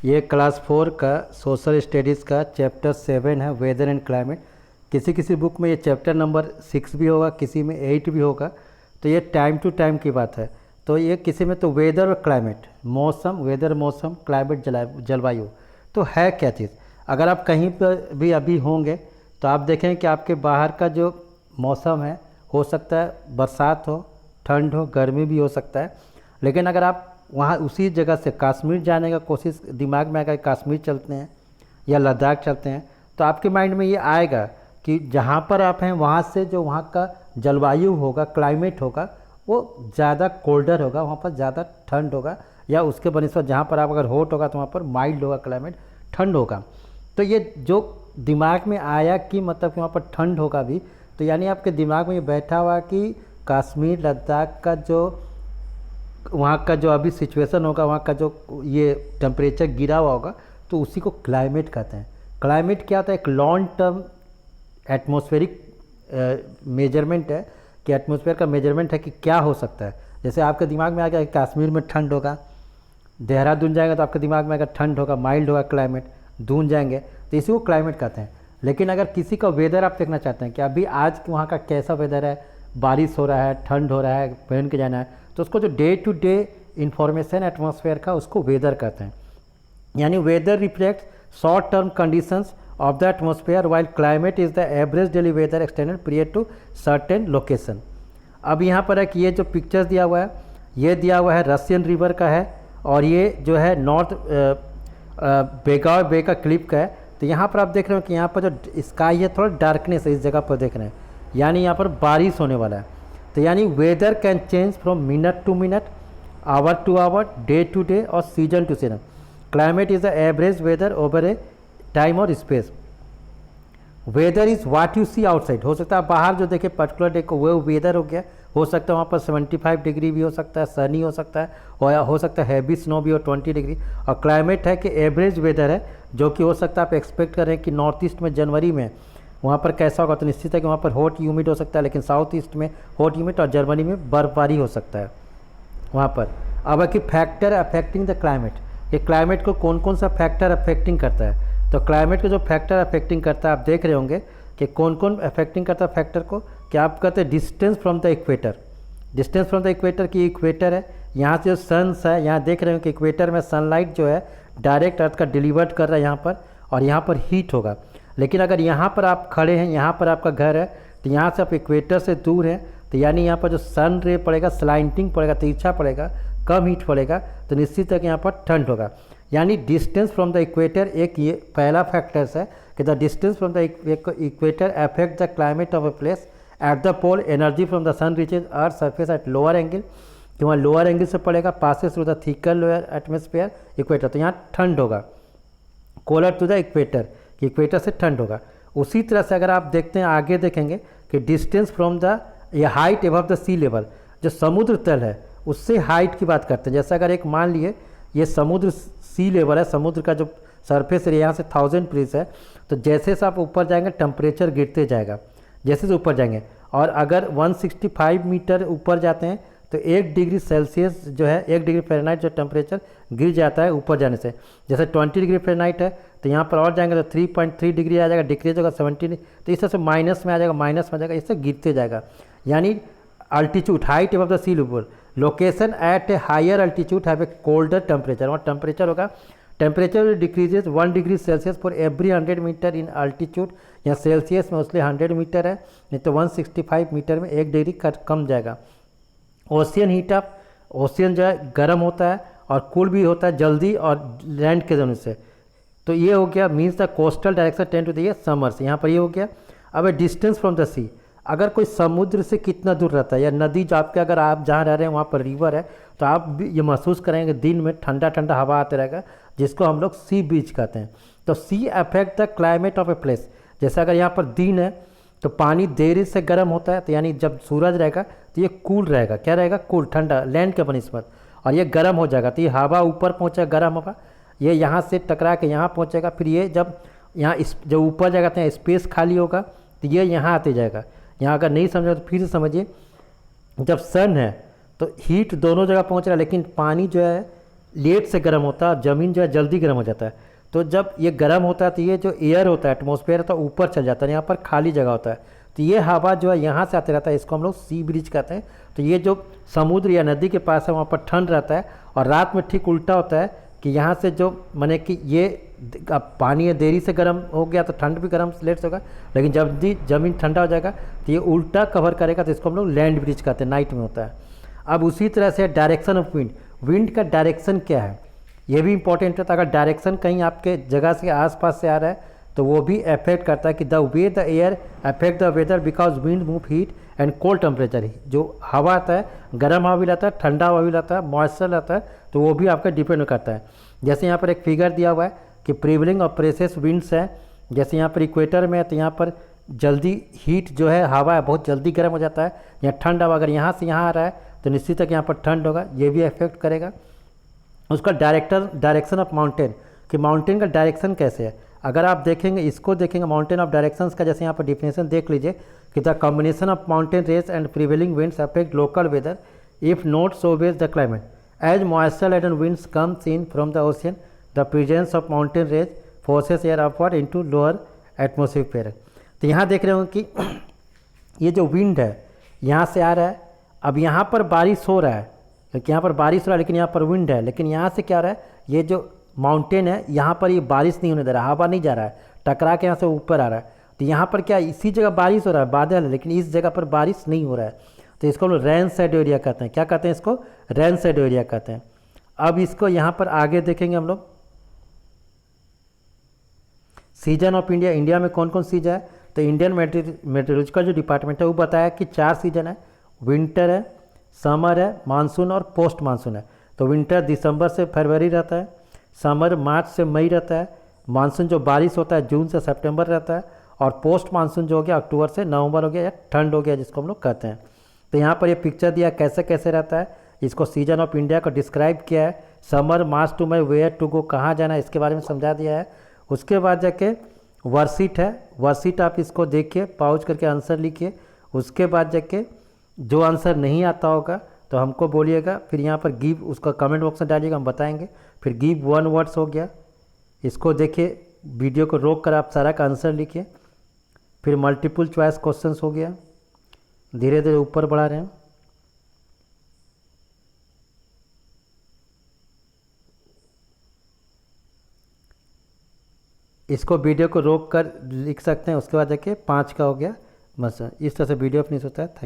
ये क्लास 4 का social studies का चैप्टर 7 है, वेदर एंड क्लाइमेट। किसी किसी बुक में ये चैप्टर नंबर 6 भी होगा, किसी में 8 भी होगा। तो ये टाइम टू टाइम की बात है। तो ये किसी में तो वेदर और क्लाइमेट, मौसम, वेदर मौसम, क्लाइमेट जलवायु, तो है क्या चीज़। अगर आप कहीं पर भी अभी होंगे तो आप देखें कि आपके बाहर का जो मौसम है, हो सकता है बरसात हो, ठंड हो, गर्मी भी हो सकता है। लेकिन अगर आप वहाँ उसी जगह से कश्मीर जाने का कोशिश दिमाग में आएगा, कश्मीर चलते हैं या लद्दाख चलते हैं, तो आपके माइंड में ये आएगा कि जहाँ पर आप हैं वहाँ से जो वहाँ का जलवायु होगा, क्लाइमेट होगा, वो ज़्यादा कोल्डर होगा, वहाँ पर ज़्यादा ठंड होगा, या उसके बनिस्बत जहाँ पर आप अगर हॉट होगा तो वहाँ पर माइल्ड होगा, क्लाइमेट ठंड होगा। तो ये जो दिमाग में आया कि मतलब कि वहाँ पर ठंड होगा भी, तो यानी आपके दिमाग में ये बैठा हुआ कि कश्मीर लद्दाख का जो वहाँ का जो अभी सिचुएशन होगा, वहाँ का जो ये टेम्परेचर गिरा हुआ होगा, तो उसी को क्लाइमेट कहते हैं। क्लाइमेट क्या होता है? एक लॉन्ग टर्म एटमॉस्फेरिक मेजरमेंट है, कि एटमॉस्फेयर का मेजरमेंट है कि क्या हो सकता है। जैसे आपके दिमाग में आ गया कि कश्मीर में ठंड होगा, देहरादून जाएंगे तो आपके दिमाग में आएगा ठंड होगा, माइल्ड होगा क्लाइमेट, दून जाएंगे तो इसी को क्लाइमेट कहते हैं। लेकिन अगर किसी का वेदर आप देखना चाहते हैं कि अभी आज वहाँ का कैसा वेदर है, बारिश हो रहा है, ठंड हो रहा है, पहन के जाना है, तो उसको जो day to day information atmosphere का, उसको वेदर कहते हैं। यानी weather reflects short term conditions of the atmosphere, while climate is the average daily weather extended period to certain location. अब यहाँ पर है कि ये जो पिक्चर्स दिया हुआ है, ये दिया हुआ है रसियन रिवर का है, और ये जो है नॉर्थ बेगाव बे का क्लिप का है। तो यहाँ पर आप देख रहे हो कि यहाँ पर जो स्काई है थोड़ा डार्कनेस है, इस जगह पर देख रहे हैं, यानी यहाँ पर बारिश होने वाला है। तो यानी weather can change from minute to minute, hour to hour, day to day और season to season. Climate is the average weather over a time और space. Weather is what you see outside. हो सकता है बाहर जो देखे particular day को वो वेदर हो गया, हो सकता है वहाँ पर 75 डिग्री भी हो सकता है, सनी हो सकता है, हो सकता है हैवी स्नो भी हो 20 डिग्री। और क्लाइमेट है कि एवरेज वेदर है, जो कि हो सकता है आप एक्सपेक्ट करें कि नॉर्थ ईस्ट में जनवरी में वहाँ पर कैसा होगा, तो निश्चित है कि वहाँ पर हॉट ह्यूमिड हो सकता है, लेकिन साउथ ईस्ट में हॉट ह्यूमिड और जर्मनी में बर्फबारी हो सकता है वहाँ पर। अब है कि फैक्टर अफेक्टिंग द क्लाइमेट, ये क्लाइमेट को कौन कौन सा फैक्टर अफेक्टिंग करता है। तो क्लाइमेट को जो फैक्टर अफेक्टिंग करता है, आप देख रहे होंगे कि कौन कौन अफेक्टिंग करता है फैक्टर को। क्या आप कहते हैं distance from the equator. Distance from the equator की इक्वेटर है, यहाँ से जो सन्स है, यहाँ देख रहे हो कि इक्वेटर में सनलाइट जो है डायरेक्ट अर्थ का डिलीवर्ड कर रहा है यहाँ पर, और यहाँ पर हीट होगा। लेकिन अगर यहाँ पर आप खड़े हैं, यहाँ पर आपका घर है, तो यहाँ से आप इक्वेटर से दूर हैं, तो यानी यहाँ पर जो सन रे पड़ेगा, स्लाइंटिंग पड़ेगा, तिरछा पड़ेगा, कम हीट पड़ेगा, तो निश्चित है कि यहाँ पर ठंड होगा। यानी डिस्टेंस फ्रॉम द इक्वेटर एक ये पहला फैक्टर्स है कि the distance from the equator affect the climate of a place. At the pole energy from the sun reaches earth surface at lower angle, कि वहाँ लोअर एंगल से पड़ेगा, passes through the thicker lower atmosphere equator, तो यहाँ ठंड होगा। Cooler to the equator, कि equator से ठंड होगा। उसी तरह से अगर आप देखते हैं, आगे देखेंगे कि डिस्टेंस फ्रॉम द ये height above the sea level, जो समुद्र तल है उससे हाइट की बात करते हैं। जैसे अगर एक मान लिए ये समुद्र सी लेवल है, समुद्र का जो सरफेस एरिया यहाँ से 1000 फीट है, तो जैसे से आप ऊपर जाएंगे टेम्परेचर गिरते जाएगा, जैसे से ऊपर जाएंगे। और अगर 165 मीटर ऊपर जाते हैं तो 1 डिग्री सेल्सियस जो है, 1 डिग्री फ़ारेनहाइट जो टेम्परेचर गिर जाता है ऊपर जाने से। जैसे 20 डिग्री फ़ारेनहाइट है तो यहाँ पर और जाएंगे तो 3.3 डिग्री आ जाएगा, डिक्रीज होगा 17, तो इस तरह से माइनस में आ जाएगा, माइनस में आ जाएगा, इससे गिरते जाएगा। यानी altitude, height above the sea level, location at a higher altitude have a colder temperature, और टेम्परेचर होगा, temperature decreases 1 degree Celsius for every 100 metre in altitude. यहाँ सेल्सियस में उसलिए 100 मीटर है, नहीं तो 165 मीटर में 1 डिग्री कम जाएगा। ओशियन हीट अप, ओशियन जो है गर्म होता है और कूल भी होता है जल्दी और लैंड के जोन से। तो ये हो गया means the coastal direction tend to the ये समर्स, यहाँ पर ये हो गया। अब डिस्टेंस फ्रॉम द सी, अगर कोई समुद्र से कितना दूर रहता है, या नदी जो आपके, अगर आप जहाँ रह रहे हैं वहाँ पर रिवर है, तो आप भी ये महसूस करेंगे दिन में ठंडा ठंडा हवा आते रहेगा, जिसको हम लोग सी बीच कहते हैं। तो sea affect the climate of a place. जैसे अगर यहाँ पर दिन है तो पानी देरी से गर्म होता है, तो यानी जब सूरज रहेगा तो ये कूल रहेगा, क्या रहेगा, कूल, ठंडा, लैंड के बनिस्बत, और ये गर्म हो जाएगा, तो ये हवा ऊपर पहुँचेगा, गर्म हवा, ये यहाँ से टकरा के यहाँ पहुँचेगा, फिर ये जब यहाँ जब ऊपर जाएगा तो स्पेस खाली होगा, तो ये यहाँ आते जाएगा। यहाँ अगर नहीं समझा तो फिर से समझिए, जब सन है तो हीट दोनों जगह पहुँच रहा है, लेकिन पानी जो है लेट से गर्म होता है और ज़मीन जो है जल्दी गर्म हो जाता है। तो जब ये गर्म होता है तो ये जो एयर होता है, एटमॉस्फेयर होता है, ऊपर चल जाता है, यहाँ पर खाली जगह होता है, तो ये हवा जो है यहाँ से आते रहता है, इसको हम लोग सी ब्रिज कहते हैं। तो ये जो समुद्र या नदी के पास है वहाँ पर ठंड रहता है, और रात में ठीक उल्टा होता है कि यहाँ से जो माने कि ये अब पानी है देरी से गर्म हो गया तो ठंड भी गर्म लेट से होगा, लेकिन जब ज़मीन ठंडा हो जाएगा तो ये उल्टा कवर करेगा, तो इसको हम लोग लैंड ब्रिज कहते हैं, नाइट में होता है। अब उसी तरह से डायरेक्शन ऑफ विंड, विंड का डायरेक्शन क्या है ये भी इंपॉर्टेंट है। तो अगर डायरेक्शन कहीं आपके जगह से आसपास से आ रहा है तो वो भी अफेक्ट करता है कि the way the air affect the weather because wind move heat and cold temperature. जो हवा आता है गर्म हवा भी लाता है, ठंडा हवा भी लाता है, मॉइस्चर लाता है, तो वो भी आपका डिपेंड करता है। जैसे यहाँ पर एक फिगर दिया हुआ है कि प्रिवलिंग और प्रेसेस विंड्स है, जैसे यहाँ पर इक्वेटर में है तो यहाँ पर जल्दी हीट जो है हवा है बहुत जल्दी गर्म हो जाता है, यहाँ ठंड हवा अगर यहाँ से यहाँ आ रहा है तो निश्चित है कि यहाँ पर ठंड होगा, ये भी अफेक्ट करेगा। उसका डायरेक्शन ऑफ माउंटेन, कि माउंटेन का डायरेक्शन कैसे है, अगर आप देखेंगे इसको देखेंगे माउंटेन ऑफ डायरेक्शंस का, जैसे यहाँ पर डिफिनेशन देख लीजिए कि the combination of mountain range and prevailing winds affect local weather if not so ways the climate as moisture and winds comes in from the ocean the presence of mountain range forces air upward into lower atmosphere. तो यहाँ देख रहे हो कि ये जो wind है यहाँ से आ रहा है, अब यहाँ पर बारिश हो रहा है क्योंकि यहाँ पर बारिश हो रहा है, लेकिन यहाँ पर विंड है, लेकिन यहाँ से क्या हो रहा है, ये जो माउंटेन है यहाँ पर ये बारिश नहीं होने दे रहा, हवा नहीं जा रहा है, टकरा के यहाँ से ऊपर आ रहा है। तो यहाँ पर क्या इसी जगह बारिश हो रहा है, बादल है, लेकिन इस जगह पर बारिश नहीं हो रहा है, तो इसको हम लोग रेन शेडो एरिया कहते हैं। क्या कहते हैं इसको? रेन शेडो एरिया कहते हैं। अब इसको यहाँ पर आगे देखेंगे हम लोग, सीजन ऑफ इंडिया, इंडिया में कौन कौन सीजन है, तो इंडियन मेट्रोलॉजिकल जो डिपार्टमेंट है वो बताया कि 4 सीजन है, विंटर है, समर है, मानसून और पोस्ट मानसून है। तो विंटर दिसंबर से फरवरी रहता है, समर मार्च से मई रहता है, मानसून जो बारिश होता है जून से सितंबर रहता है, और पोस्ट मानसून जो हो गया अक्टूबर से नवंबर हो गया या ठंड हो गया जिसको हम लोग कहते हैं। तो यहाँ पर ये पिक्चर दिया कैसे कैसे रहता है, इसको सीजन ऑफ इंडिया को डिस्क्राइब किया है, summer March to May where to go, कहाँ जाना है इसके बारे में समझा दिया है। उसके बाद जाके वर्कशीट है, वर्कशीट आप इसको देखिए, पाउच करके आंसर लिखिए। उसके बाद जाके जो आंसर नहीं आता होगा तो हमको बोलिएगा, फिर यहाँ पर गिव उसका कमेंट बॉक्स में डालिएगा, हम बताएंगे। फिर गिव 1 वर्ड्स हो गया, इसको देखिए, वीडियो को रोक कर आप सारा का आंसर लिखिए। फिर मल्टीपल चॉइस क्वेश्चंस हो गया, धीरे धीरे ऊपर बढ़ा रहे हैं। इसको वीडियो को रोक कर लिख सकते हैं, उसके बाद जाके 5 का हो गया, बस इस तरह से वीडियो फिनिश होता है। थैंक